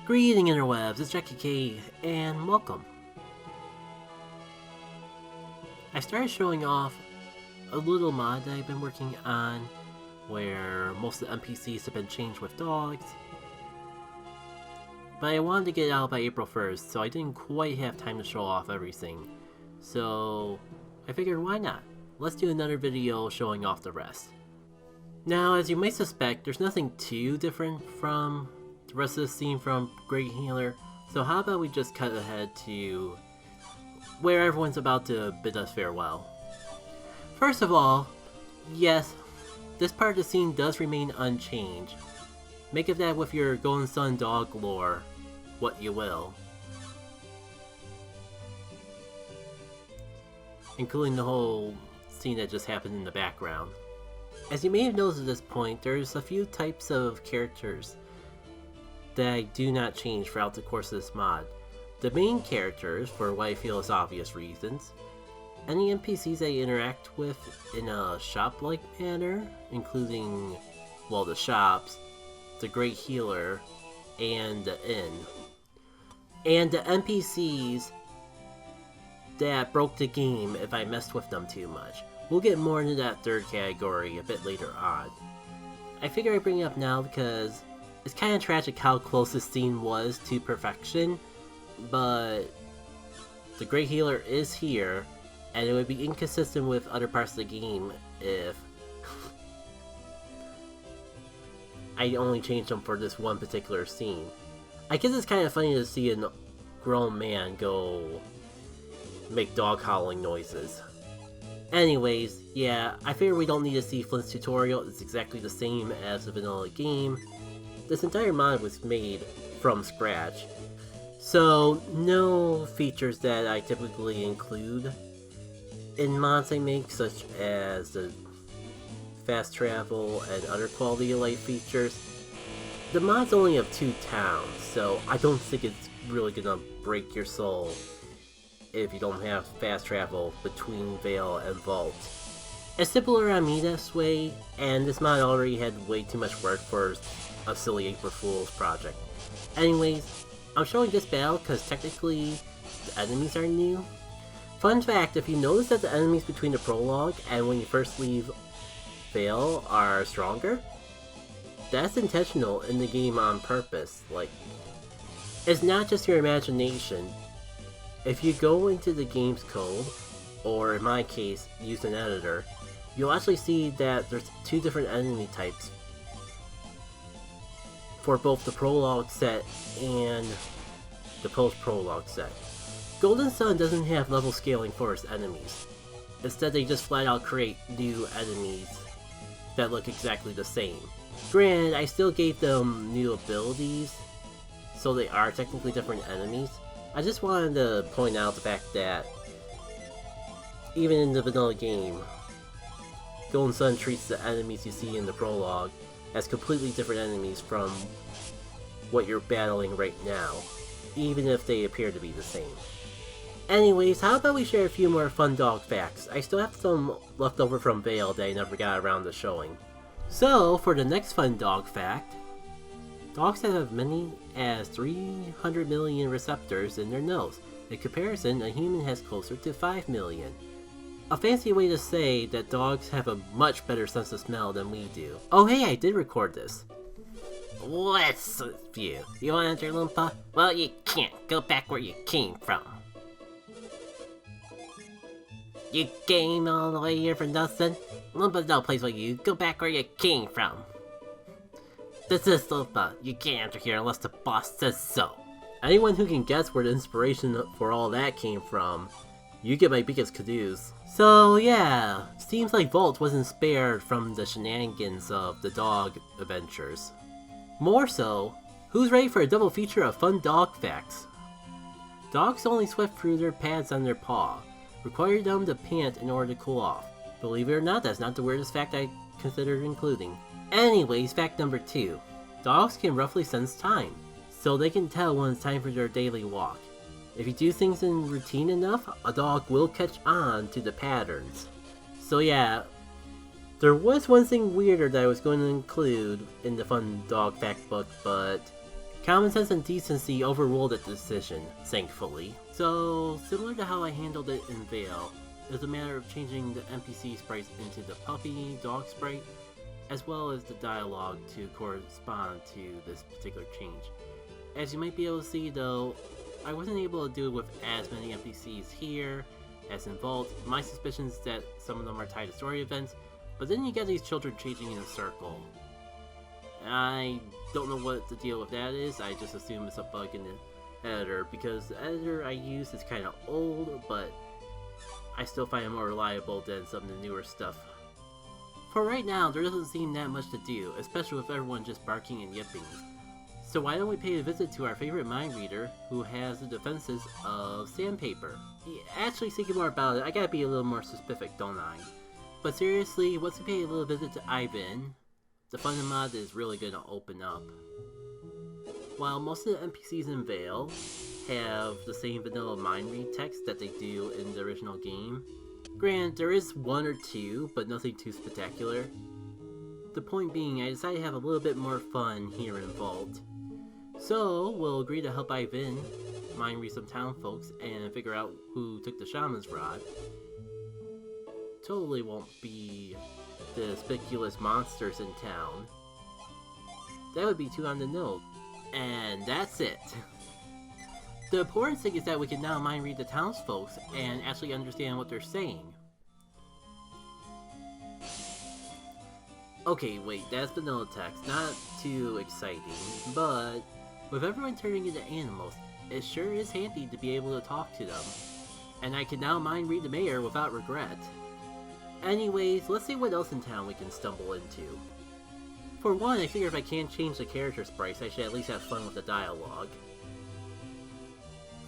Greeting interwebs, it's Jackie K, and welcome. I started showing off a little mod that I've been working on, where most of the NPCs have been changed with dogs. But I wanted to get it out by April 1st, so I didn't quite have time to show off everything. So I figured, why not? Let's do another video showing off the rest. Now, as you may suspect, there's nothing too different from the rest of the scene from Great Healer, so how about we just cut ahead to where everyone's about to bid us farewell. First of all, yes, this part of the scene does remain unchanged. Make of that with your Golden Sun dog lore what you will. Including the whole scene that just happened in the background. As you may have noticed at this point, there's a few types of characters that I do not change throughout the course of this mod. The main characters, for what I feel is obvious reasons. Any NPCs I interact with in a shop-like manner, including, well, the shops, the Great Healer, and the inn. And the NPCs that broke the game if I messed with them too much. We'll get more into that third category a bit later on. I figure I bring it up now because it's kind of tragic how close this scene was to perfection, but the Great Healer is here, and it would be inconsistent with other parts of the game if I only changed them for this one particular scene. I guess it's kind of funny to see a grown man go make dog howling noises. Anyways, yeah, I figure we don't need to see Flint's tutorial. It's exactly the same as the vanilla game. This entire mod was made from scratch, so no features that I typically include in mods I make, such as the fast travel and other quality of life features. The mods only have 2 towns, so I don't think it's really gonna break your soul if you don't have fast travel between Vale and Vault. It's simpler on me this way, and this mod already had way too much work for a silly April Fool's project. Anyways, I'm showing this battle because technically the enemies are new. Fun fact, if you notice that the enemies between the prologue and when you first leave Vale are stronger, that's intentional in the game on purpose. Like, it's not just your imagination. If you go into the game's code, or in my case, use an editor, you'll actually see that there's 2 different enemy types for both the prologue set and the post-prologue set. Golden Sun doesn't have level scaling for its enemies. Instead, they just flat out create new enemies that look exactly the same. Granted, I still gave them new abilities, so they are technically different enemies. I just wanted to point out the fact that even in the vanilla game, Golden Sun treats the enemies you see in the prologue as completely different enemies from what you're battling right now, even if they appear to be the same. Anyways, how about we share a few more fun dog facts? I still have some left over from Vale that I never got around to showing. So, for the next fun dog fact, dogs have as many as 300 million receptors in their nose. In comparison, a human has closer to 5 million. A fancy way to say that dogs have a much better sense of smell than we do. Oh hey, I did record this. What's with you? You want to enter Loompa? Well, you can't. Go back where you came from. You came all the way here for nothing? Loompa's no place like you. Go back where you came from. This is Loompa. You can't enter here unless the boss says so. Anyone who can guess where the inspiration for all that came from, you get my biggest kudos. So yeah, seems like Vault wasn't spared from the shenanigans of the dog adventures. More so, who's ready for a double feature of fun dog facts? Dogs only sweat through their pads on their paw. Require them to pant in order to cool off. Believe it or not, that's not the weirdest fact I considered including. Anyways, fact number 2. Dogs can roughly sense time, so they can tell when it's time for their daily walk. If you do things in routine enough, a dog will catch on to the patterns. So yeah, there was one thing weirder that I was going to include in the fun dog fact book, but Common sense and decency overruled that decision, thankfully. So, similar to how I handled it in Vale, it was a matter of changing the NPC sprites into the puppy, dog sprite, as well as the dialogue to correspond to this particular change. As you might be able to see though, I wasn't able to do it with as many NPCs here as in Vault. My suspicion is that some of them are tied to story events, but then you get these children changing in a circle. I don't know what the deal with that is. I just assume it's a bug in the editor, because the editor I use is kind of old, but I still find it more reliable than some of the newer stuff. For right now, there doesn't seem that much to do, especially with everyone just barking and yipping. So why don't we pay a visit to our favorite mind reader, who has the defenses of sandpaper. Actually, thinking more about it, I gotta be a little more specific, don't I? But seriously, once we pay a little visit to Ivan, the fun mod is really gonna open up. While most of the NPCs in Vale have the same vanilla mind read text that they do in the original game, granted, there is one or two, but nothing too spectacular. The point being, I decided to have a little bit more fun here in Vault. So, we'll agree to help Ivan mind read some town folks and figure out who took the shaman's rod. Totally won't be the conspicuous monsters in town. That would be too on the nose. And that's it. The important thing is that we can now mind read the townsfolk and actually understand what they're saying. Okay, wait, that's vanilla text. Not too exciting, but with everyone turning into animals, it sure is handy to be able to talk to them. And I can now mind read the mayor without regret. Anyways, let's see what else in town we can stumble into. For one, I figure if I can't change the character sprites, I should at least have fun with the dialogue.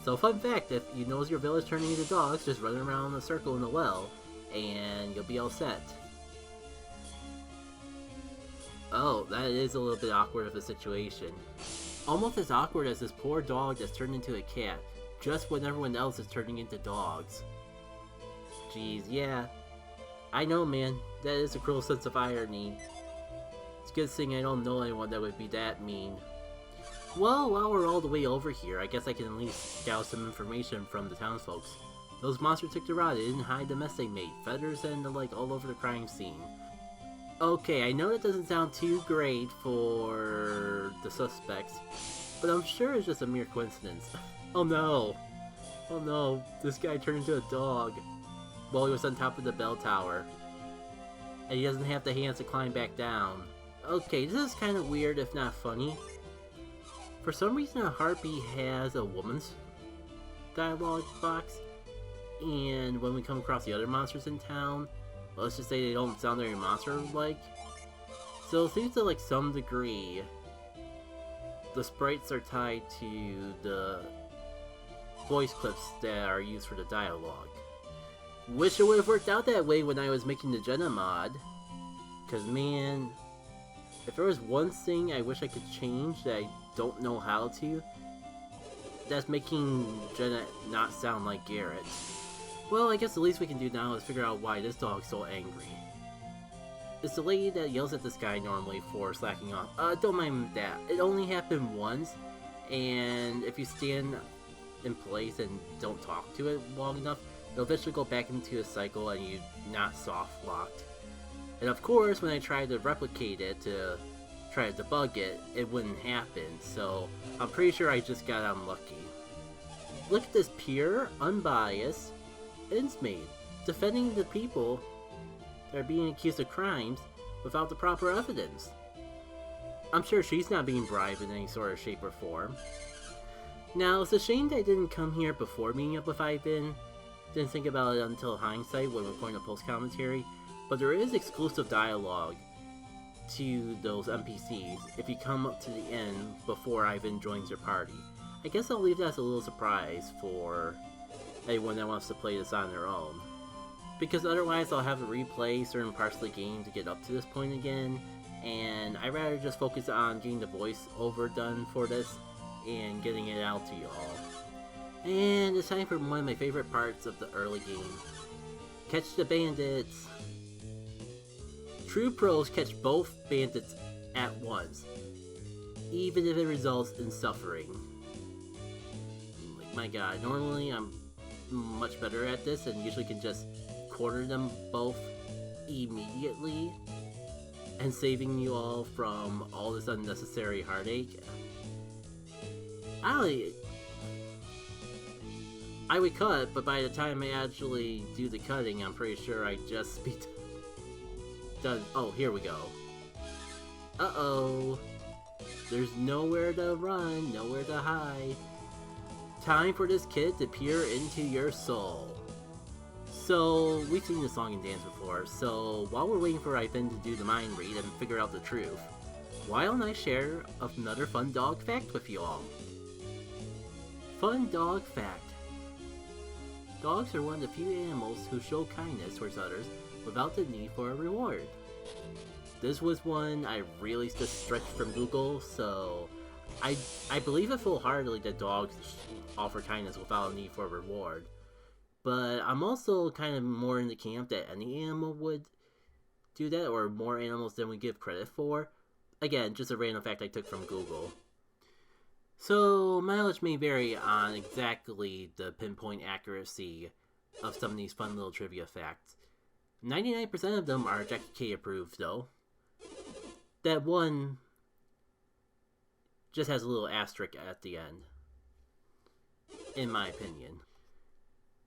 So fun fact, if you notice your village turning into dogs, just run around in a circle in the well, and you'll be all set. Oh, that is a little bit awkward of a situation. Almost as awkward as this poor dog that's turned into a cat, just when everyone else is turning into dogs. Jeez, yeah. I know, man, that is a cruel sense of irony. It's a good thing I don't know anyone that would be that mean. Well, while we're all the way over here, I guess I can at least scout some information from the townsfolk. Those monsters took the rod, they didn't hide the mess they made. Feathers and the like all over the crime scene. Okay, I know that doesn't sound too great for the suspects, but I'm sure it's just a mere coincidence. Oh no! Oh no, this guy turned into a dog while he was on top of the bell tower. And he doesn't have the hands to climb back down. Okay, this is kind of weird if not funny. For some reason a harpy has a woman's dialogue box, and when we come across the other monsters in town, let's just say they don't sound very monster-like. So it seems to like some degree, the sprites are tied to the voice clips that are used for the dialogue. Wish it would have worked out that way when I was making the Jenna mod. Cause man, if there was one thing I wish I could change that I don't know how to, that's making Jenna not sound like Garrett. Well, I guess the least we can do now is figure out why this dog's so angry. It's the lady that yells at this guy normally for slacking off. Don't mind that. It only happened once, and if you stand in place and don't talk to it long enough, it'll eventually go back into a cycle and you're not soft locked. And of course, when I tried to replicate it to try to debug it, it wouldn't happen, so I'm pretty sure I just got unlucky. Look at this pure, unbiased inmate defending the people that are being accused of crimes without the proper evidence. I'm sure she's not being bribed in any sort of shape or form. Now, it's a shame that I didn't come here before meeting up with Ivan. Didn't think about it until hindsight when recording a post-commentary, but there is exclusive dialogue to those NPCs if you come up to the end before Ivan joins your party. I guess I'll leave that as a little surprise for anyone that wants to play this on their own. Because otherwise I'll have to replay certain parts of the game to get up to this point again, and I'd rather just focus on getting the voice over done for this and getting it out to y'all. And it's time for one of my favorite parts of the early game. Catch the bandits! True pros catch both bandits at once. even if it results in suffering. Like, my god, normally I'm much better at this and usually can just corner them both immediately and saving you all from all this unnecessary heartache. I would cut, but by the time I actually do the cutting, I'm pretty sure I'd just be done. Oh, here we go. Uh-oh. There's nowhere to run, nowhere to hide. Time for this kid to peer into your soul. So, we've seen this song and dance before, so while we're waiting for Ivan to do the mind read and figure out the truth, why don't I share another fun dog fact with you all? Fun dog fact. Dogs are one of the few animals who show kindness towards others without the need for a reward. This was one I really just stretched from Google, so I believe it full-heartedly that dogs offer kindness without a need for a reward. But I'm also kind of more in the camp that any animal would do that, or more animals than we give credit for. Again, just a random fact I took from Google. So, mileage may vary on exactly the pinpoint accuracy of some of these fun little trivia facts. 99% of them are Jackie K approved, though. That one just has a little asterisk at the end, in my opinion.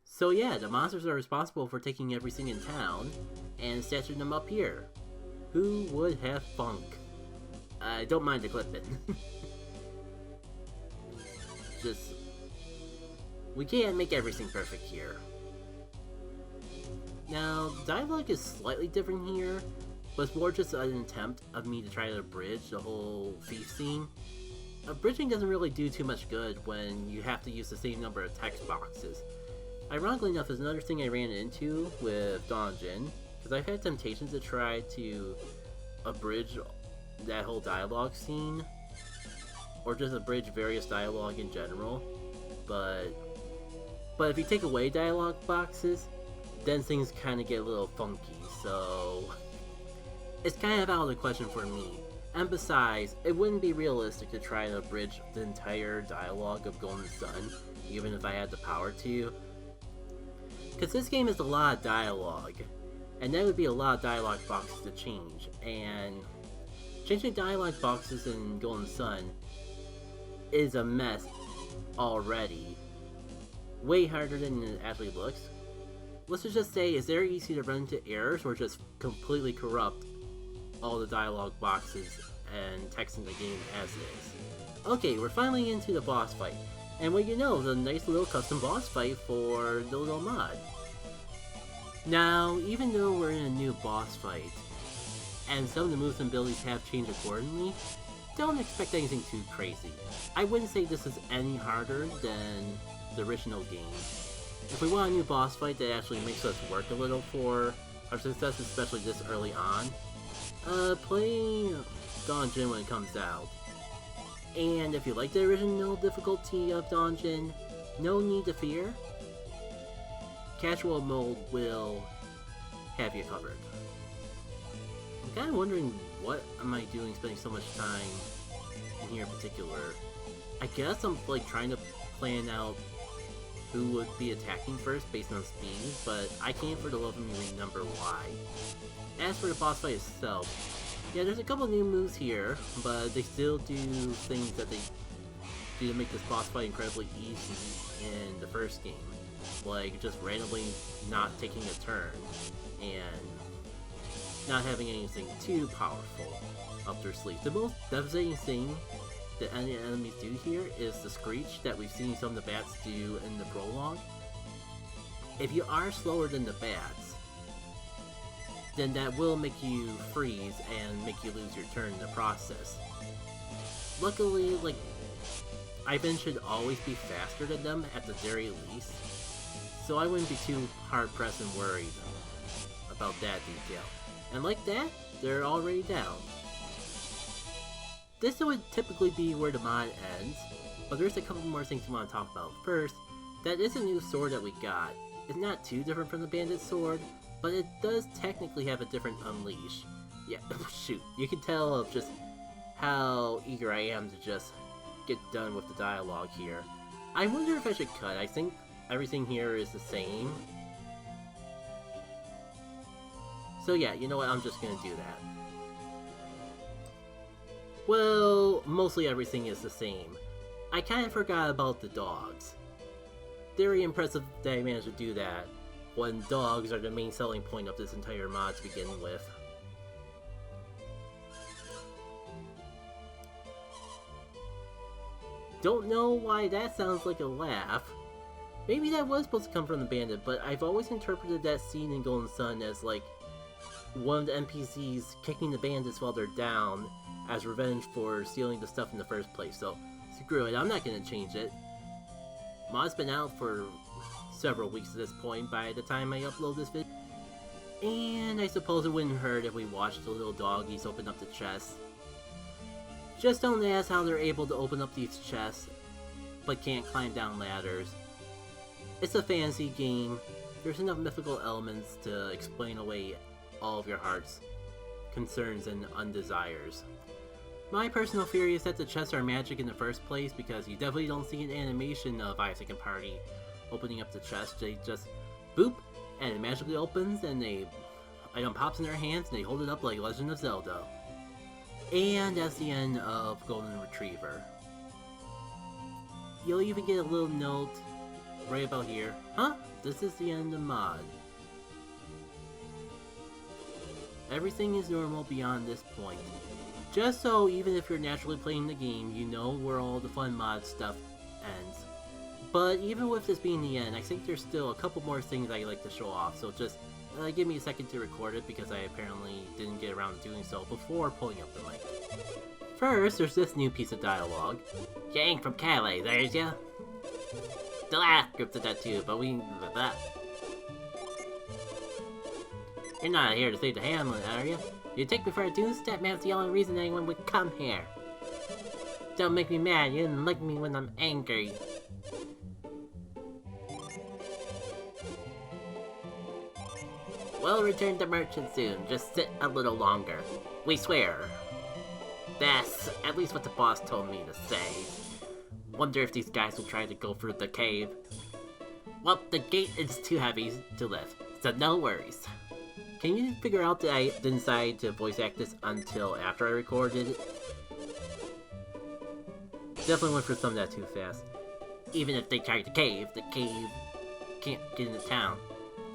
So yeah, the monsters are responsible for taking everything in town and statuing them up here. Who would have funk? I don't mind the clipping. Just, we can't make everything perfect here. Now, dialogue is slightly different here, but it's more just an attempt of me to try to bridge the whole thief scene. Bridging doesn't really do too much good when you have to use the same number of text boxes. Ironically enough, is another thing I ran into with Doggone, because I've had temptations to try to abridge that whole dialogue scene, or just abridge various dialogue in general, but if you take away dialogue boxes, then things kind of get a little funky, so it's kind of out of the question for me. And besides, it wouldn't be realistic to try to abridge the entire dialogue of Golden Sun, even if I had the power to. Because this game is a lot of dialogue, and that would be a lot of dialogue boxes to change, and changing dialogue boxes in Golden Sun is a mess already. Way harder than it actually looks. Let's just say, it's very easy to run into errors or just completely corrupt all the dialogue boxes and text in the game as is. Okay, we're finally into the boss fight. And what you know, the nice little custom boss fight for the little mod. Now, even though we're in a new boss fight, and some of the moves and abilities have changed accordingly, don't expect anything too crazy. I wouldn't say this is any harder than the original game. If we want a new boss fight that actually makes us work a little for our success, especially this early on, play Doggone when it comes out. And if you like the original difficulty of Doggone, no need to fear. Casual mode will have you covered. I'm kind of wondering, what am I doing spending so much time in here in particular? I guess I'm like trying to plan out who would be attacking first based on speed, but I can't for the love of me remember why. As for the boss fight itself, yeah, there's a couple new moves here, but they still do things that they do to make this boss fight incredibly easy in the first game. Like just randomly not taking a turn, and not having anything too powerful up their sleeve. The most devastating thing that any enemies do here is the screech that we've seen some of the bats do in the prologue. If you are slower than the bats, then that will make you freeze and make you lose your turn in the process. Luckily, like, Ivan should always be faster than them at the very least, so I wouldn't be too hard-pressed and worried about that detail. And like that, they're already down. This would typically be where the mod ends, but there's a couple more things I want to talk about. First, that is a new sword that we got. It's not too different from the bandit sword, but it does technically have a different unleash. Yeah, shoot, you can tell of just how eager I am to just get done with the dialogue here. I wonder if I should cut. I think everything here is the same. So yeah, you know what, I'm just gonna do that. Well, mostly everything is the same. I kinda forgot about the dogs. Very impressive that I managed to do that, when dogs are the main selling point of this entire mod to begin with. Don't know why that sounds like a laugh. Maybe that was supposed to come from the bandit, but I've always interpreted that scene in Golden Sun as like one of the NPCs kicking the bandits while they're down as revenge for stealing the stuff in the first place, so screw it, I'm not gonna change it. Mod's been out for several weeks at this point by the time I upload this video. And I suppose it wouldn't hurt if we watched the little doggies open up the chest. Just don't ask how they're able to open up these chests, but can't climb down ladders. It's a fantasy game. There's enough mythical elements to explain away all of your heart's concerns and undesires. My personal theory is that the chests are magic in the first place because you definitely don't see an animation of Isaac and Party opening up the chest. They just boop, and it magically opens, and the item pops in their hands, and they hold it up like Legend of Zelda. And that's the end of Golden Retriever. You'll even get a little note right about here. Huh? This is the end of mod. Everything is normal beyond this point. Just so even if you're naturally playing the game, you know where all the fun mod stuff ends. But even with this being the end, I think there's still a couple more things I'd like to show off, so just give me a second to record it because I apparently didn't get around to doing so before pulling up the mic. First, there's this new piece of dialogue. You ain't from Calais, there's ya? The last group did that too, but we did that. You're not here to save the Hamlet, are you? You take me for a two-step man's the only reason anyone would come here. Don't make me mad, you didn't like me when I'm angry. We'll return to merchant soon, just sit a little longer. We swear. That's at least what the boss told me to say. Wonder if these guys will try to go through the cave. Well, the gate is too heavy to lift, so no worries. Can you figure out that I didn't decide to voice act this until after I recorded it? Definitely went for some of that too fast. Even if they try to cave, the cave can't get into town.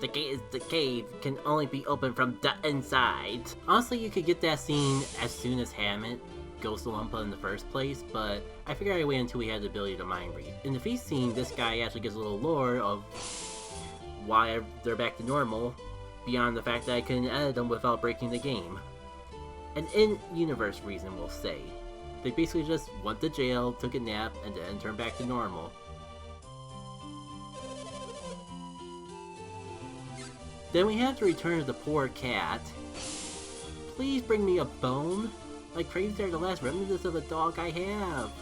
The gate is the cave can only be opened from the inside. Honestly, you could get that scene as soon as Hammett goes to Lumpa in the first place, but I figured I'd wait until we had the ability to mind read. In the feast scene, this guy actually gives a little lore of why they're back to normal, beyond the fact that I couldn't edit them without breaking the game. An in-universe reason, we'll say. They basically just went to jail, took a nap, and then turned back to normal. Then we have to return to the poor cat. Please bring me a bone. My craves are the last remnants of a dog I have.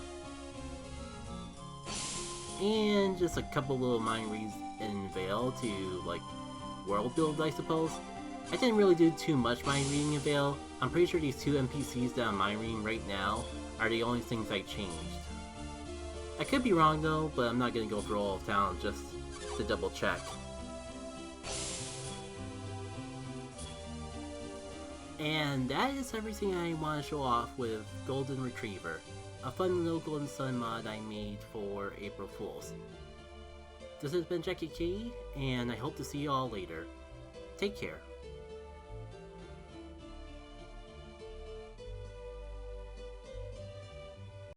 And just a couple little mind reads in Vale to, like, world build, I suppose. I didn't really do too much mind reading in Vale. I'm pretty sure these two NPCs that I'm mind reading right now are the only things I changed. I could be wrong though, but I'm not gonna go through all of town just to double check. And that is everything I want to show off with Golden Retriever, a fun little Golden Sun mod I made for April Fools. This has been Jackie K, and I hope to see you all later. Take care.